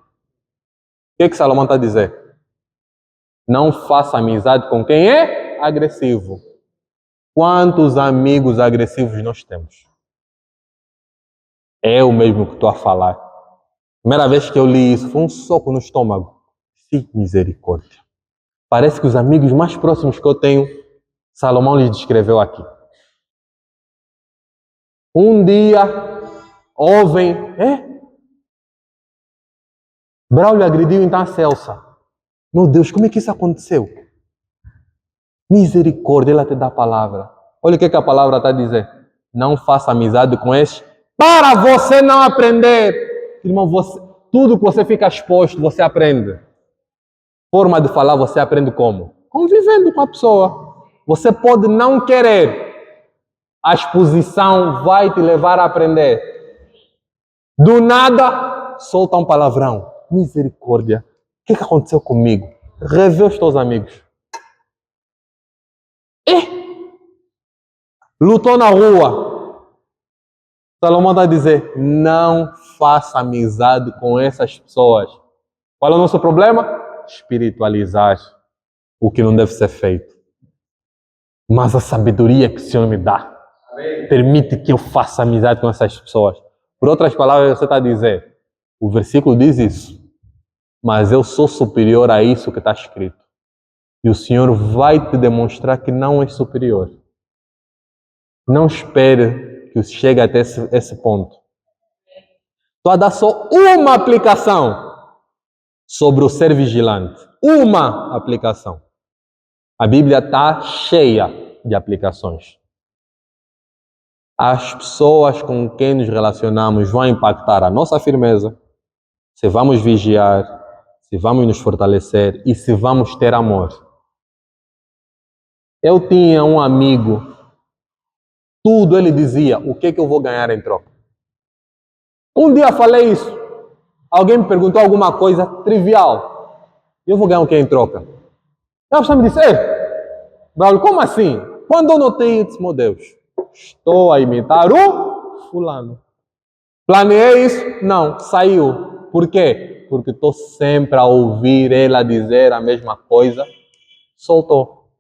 que Salomão está a dizer? Não faça amizade com quem é agressivo. Quantos amigos agressivos nós temos? É o mesmo que estou a falar. Primeira vez que eu li isso, foi um soco no estômago. Sim, misericórdia. Parece que os amigos mais próximos que eu tenho, Salomão lhes descreveu aqui. Um dia, ouvem, Braulio agrediu então a Celsa. Meu Deus, como é que isso aconteceu? Misericórdia, ela te dá a palavra. Olha o que a palavra está a dizer. Não faça amizade com esses para você não aprender. Irmão, tudo que você fica exposto, você aprende. Forma de falar, você aprende como? Convivendo com a pessoa. Você pode não querer. A exposição vai te levar a aprender. Do nada, solta um palavrão. Misericórdia. O que aconteceu comigo? Revê os teus amigos. Lutou na rua. Salomão está a dizer, não faça amizade com essas pessoas. Qual é o nosso problema? Espiritualizar o que não deve ser feito. Mas a sabedoria que o Senhor me dá permite que eu faça amizade com essas pessoas. Por outras palavras, você está a dizer, o versículo diz isso, mas eu sou superior a isso que está escrito. E o Senhor vai te demonstrar que não é superior. Não espere que chegue até esse ponto. Estou a dar só uma aplicação sobre o ser vigilante. Uma aplicação. A Bíblia está cheia de aplicações. As pessoas com quem nos relacionamos vão impactar a nossa firmeza, se vamos vigiar, se vamos nos fortalecer e se vamos ter amor. Eu tinha um amigo, tudo ele dizia, o que eu vou ganhar em troca? Um dia falei isso, alguém me perguntou alguma coisa trivial, eu vou ganhar o que em troca? A pessoa me disse, Braulio, como assim? Quando eu notei, eu disse, meu Deus, estou a imitar o fulano. Planeei isso? Não, saiu. Por quê? Porque estou sempre a ouvir ela dizer a mesma coisa. Soltou.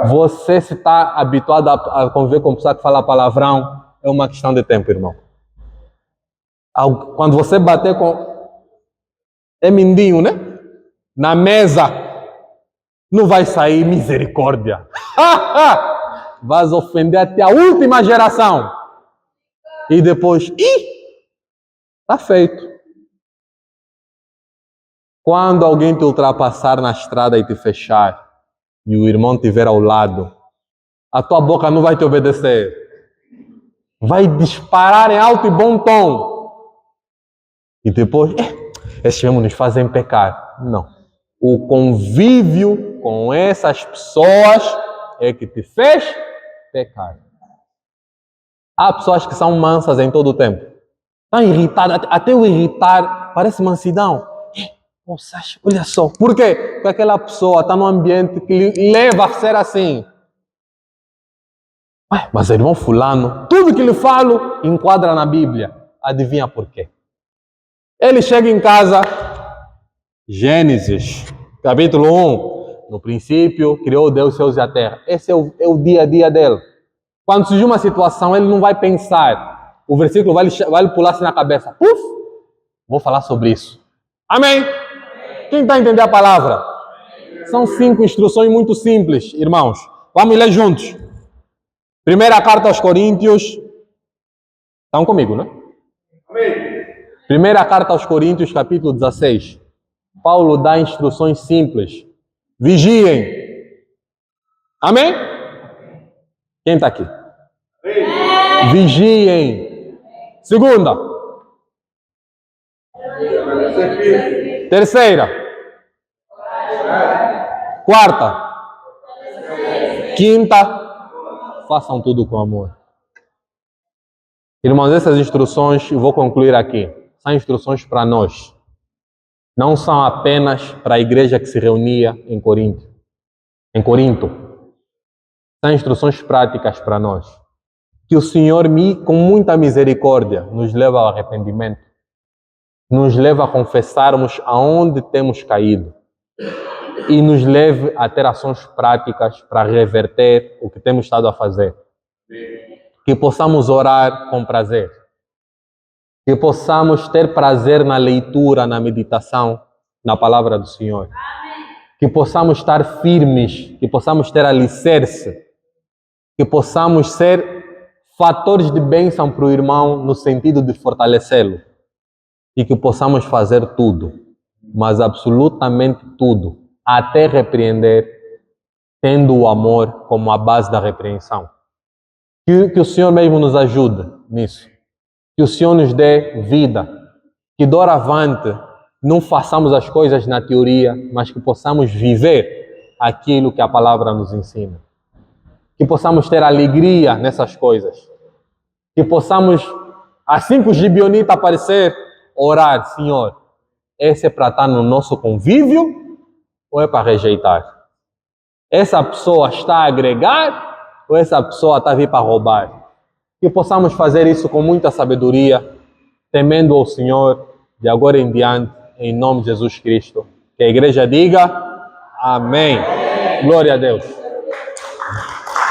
Você se está habituado a conviver com pessoa que fala palavrão, é uma questão de tempo, irmão. Quando você bater com... É mindinho, né? Na mesa, não vai sair misericórdia. Vais ofender até a última geração. E depois, está feito. Quando alguém te ultrapassar na estrada e te fechar, e o irmão estiver ao lado, a tua boca não vai te obedecer. Vai disparar em alto e bom tom. E depois, esses mesmos nos fazem pecar. Não. O convívio com essas pessoas é que te fez pecar. Há pessoas que são mansas em todo o tempo. Estão irritadas, até o irritar parece mansidão. Olha só. Por quê? Porque aquela pessoa está num ambiente que lhe leva a ser assim. Mas irmão fulano, tudo que lhe falo enquadra na Bíblia. Adivinha por quê? Ele chega em casa, Gênesis, capítulo 1. No princípio, criou Deus os céus e a terra. Esse é o dia a dia dele. Quando surgir uma situação, ele não vai pensar. O versículo vai lhe pular assim na cabeça. Puf! Vou falar sobre isso. Amém? Quem está a entender a palavra? São 5 instruções muito simples, irmãos. Vamos ler juntos. Primeira carta aos Coríntios. Estão comigo, né? Amém. Primeira carta aos Coríntios, capítulo 16. Paulo dá instruções simples. Vigiem. Amém? Quem está aqui? Amém. Vigiem. Segunda. Terceira. Quarta. Quinta. Façam tudo com amor. Irmãos, essas instruções, eu vou concluir aqui, são instruções para nós. Não são apenas para a igreja que se reunia em Corinto. São instruções práticas para nós. Que o Senhor, com muita misericórdia, nos leva ao arrependimento. Nos leva a confessarmos aonde temos caído. E nos leve a ter ações práticas para reverter o que temos estado a fazer. Que possamos orar com prazer. Que possamos ter prazer na leitura, na meditação, na palavra do Senhor. Que possamos estar firmes, que possamos ter alicerce, que possamos ser fatores de bênção para o irmão no sentido de fortalecê-lo. E que possamos fazer tudo, mas absolutamente tudo, até repreender, tendo o amor como a base da repreensão. Que o Senhor mesmo nos ajude nisso. Que o Senhor nos dê vida. Que doravante não façamos as coisas na teoria, mas que possamos viver aquilo que a palavra nos ensina. Que possamos ter alegria nessas coisas. Que possamos, assim que o gibionita aparecer, orar: Senhor, esse é para estar no nosso convívio ou é para rejeitar? Essa pessoa está a agregar ou essa pessoa está a vir para roubar? Que possamos fazer isso com muita sabedoria, temendo ao Senhor, de agora em diante, em nome de Jesus Cristo. Que a igreja diga amém. Glória a Deus.